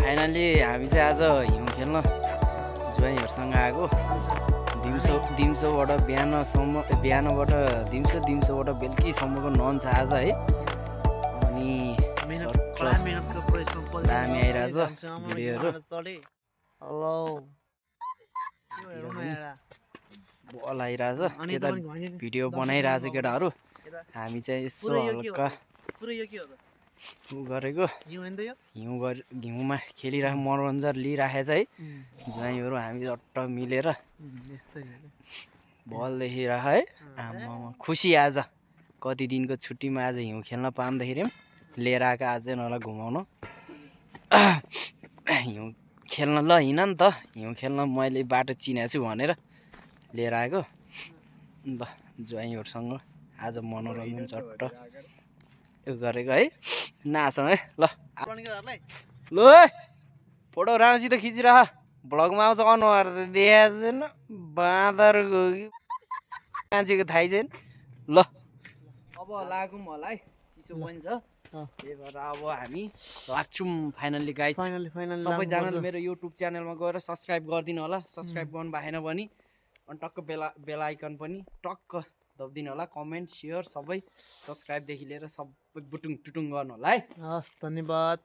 Finally हामी चाहिँ आज हिउँ खेल्न ज्वाइँहरूसँग आएको दिउँसोबाट बिहानबाट दिउँसोबाट बेलुकीसम्मको नन छ आज है। अनि दामी आइरहेछ भिडियोहरू बल आइरहेछ यता भिडियो बनाइरहेछ केटाहरू। हामी चाहिँ यसो हल्का गरेको हिउँमा खेलिरहेको मनोरञ्जन लिइराखेछ है। ज्वाइँहरू हामी झट्ट मिलेर बल देखिरह है। आमामा खुसी आज कति दिनको छुट्टीमा आज हिउँ खेल्न पाउँदाखेरि लिएर आएको आज नलाई घुमाउन हिउँ खेल्न। ल हिँड नि त हिउँ खेल्न मैले बाटो चिनेको छु भनेर लिएर आएको। ल ज्वाइँहरूसँग आज मनोरञ्जन चट्ट यो गरेको है। नाचौँ है ल ल फोटो राम्रोसित खिचिरह भ्लगमा आउँछ अनुहार देखाएको छैन बाँदरको मान्छेको थाहै छैन। ल अब लागौँ होला है चिसो पनि छ त्यही भएर अब हामी लाग्छौँ फाइनल्ली गाइज। सबैजनाले मेरो युट्युब च्यानलमा गएर सब्सक्राइब गरिदिनु होला। सब्सक्राइब गर्नु भएन भने अनि टक्क बेल आइकन पनि टक्क दबिदिनु होला। कमेन्ट सेयर सबै सब्सक्राइबदेखि लिएर सबै बुटुङ टुटुङ गर्नु होला है। हस् धन्यवाद।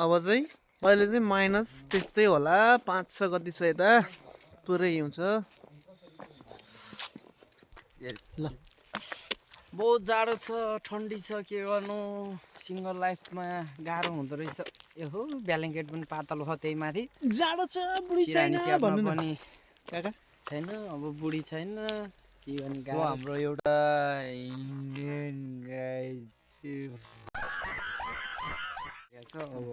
अब चाहिँ अहिले चाहिँ माइनस त्यस्तै होला 5-6 कति छ यता पुरै हिउँ छ। ल बहुत जाडो छ ठन्डी छ के गर्नु सिङ्गल लाइफमा गाह्रो हुँदो रहेछ। ए हो ब्ल्याङ्केट पनि पातलो छ त्यही माथि जाडो छ बुढी छैन भन्नु पनि काका छैन अब बुढी छैन के गर्ने। हाम्रो एउटा इन्डियन गाइज अब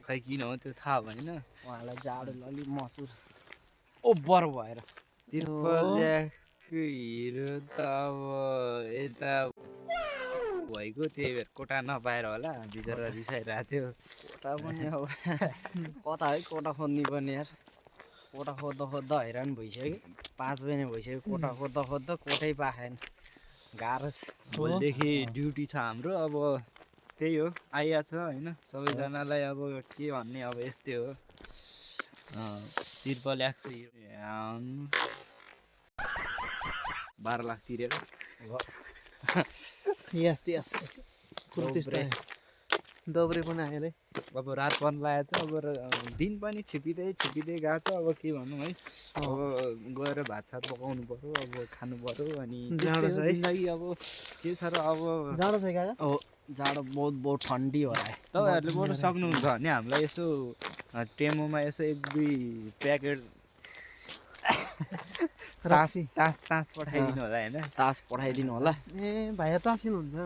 खै किन हो त्यो थाहा भएन उहाँलाई जाडोले अलिक महसुस ओभर भएर हिरो त अब यता भएको त्यही भएर कोटा नपाएर होला बिचरा रिसाइरहेको थियो। कोटा पनि अब कता है कोटा खोज्नु पर्ने यार। कोटा खोज्दा हैरान भइसक्यो 5 महिना भइसक्यो कोटा खोज्दा कोटै पाएन गाह्रो छ। भोलिदेखि ड्युटी छ हाम्रो अब त्यही हो आइहाल्छ होइन सबैजनालाई अब के भन्ने अब यस्तै हो। तिर्पल 12 लाख तिरेर यस दब्रे पनि आयो अब रात पनि लागेको छ। अब दिन पनि छिपिँदै गएको छ। अब के भनौँ है अब गएर भात सात पकाउनु पऱ्यो अब खानु पऱ्यो अनि जिन्दगी अब के छ र अब जाडो छ काका। जाडो बहुत ठन्डी होला है। तपाईँहरूले बरु सक्नुहुन्छ भने हामीलाई यसो टेमोमा यसो 1-2 प्याकेट तास पठाइदिनु होला होइन। तास पठाइदिनु होला। ए भाइ तास किन्नुहुन्छ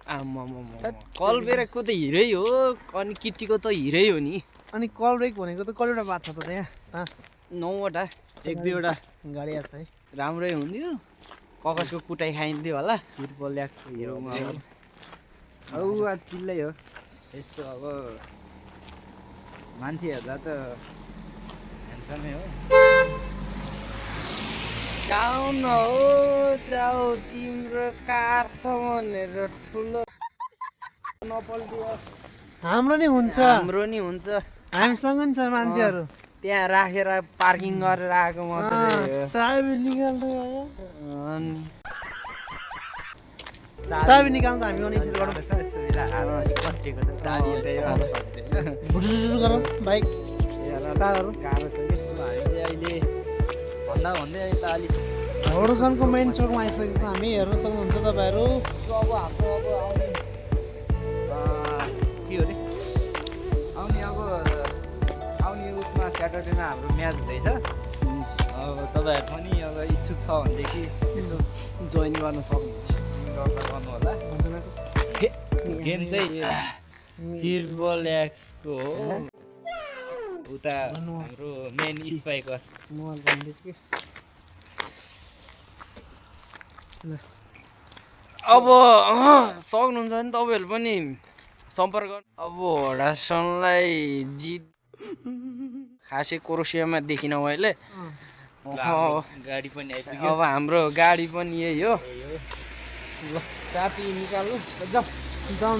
आम्मामा कलबेरेकको त हिरै हो अनि किटीको त हिरै हो नि। अनि कलब्रेक भनेको त कतिवटा बात छ त त्यहाँ तास 9वटा 1-2वटा गाडी आएको छ है राम्रै हुन्थ्यो ककसको कुटाइ खाइन्थ्यो होला। तिर्पल ल्याक्छ हिरोमा अब चिल्लै हो यस्तो अब मान्छेहरूलाई त ह्यान्डसमै हो। जाऊ न हो जाऊ तिम्रो कार छ भनेर ठुलो नपल्टियो हाम्रो नि हुन्छ हाम्रो नि हुन्छ हामीसँग नि छ मान्छेहरू त्यहाँ राखेर पार्किङ गरेर आएको मात्रै चाबी निकाल्दै आयो अनि चाबी निकाल्दा हामी पनि यसरी गरौँ यस्तो बेला कच्चिएको छ चाबी भुटुटुटु गरौँ बाइक कारहरू गाह्रो छ कि हामीले अहिले भन्दै त अलिक होडसनको मेन चोकमा आइसकेको छ हामी हेर्न सक्नुहुन्छ तपाईँहरू। अब हाम्रो अब के हो अरे आउने उसमा स्याटरडेमा हाम्रो म्याच हुँदैछ। अब तपाईँहरू पनि अब इच्छुक छ भनेदेखि यसो जोइन गर्न सक्नुहुन्छ गर्नु होला। गेम चाहिँ तिर्पल ल्याक्सको हो उता हाम्रो मेन स्पाइकर अब सक्नुहुन्छ भने तपाईँहरू पनि सम्पर्क गर्नु। अब होरासनलाई जित खासै क्रोसियामा देखिनँ मैले। गाडी पनि आइपुग्यो। अब हाम्रो गाडी पनि यही हो। ल चाबी निकाल्नु जाउँ जाउँ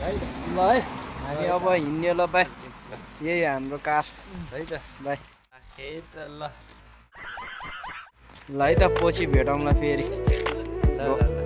है ल है हामी अब हिँड्ने ल बाई। यही हाम्रो कार है त बाई ए त ल ल है त पछि भेटौँला फेरि ल ल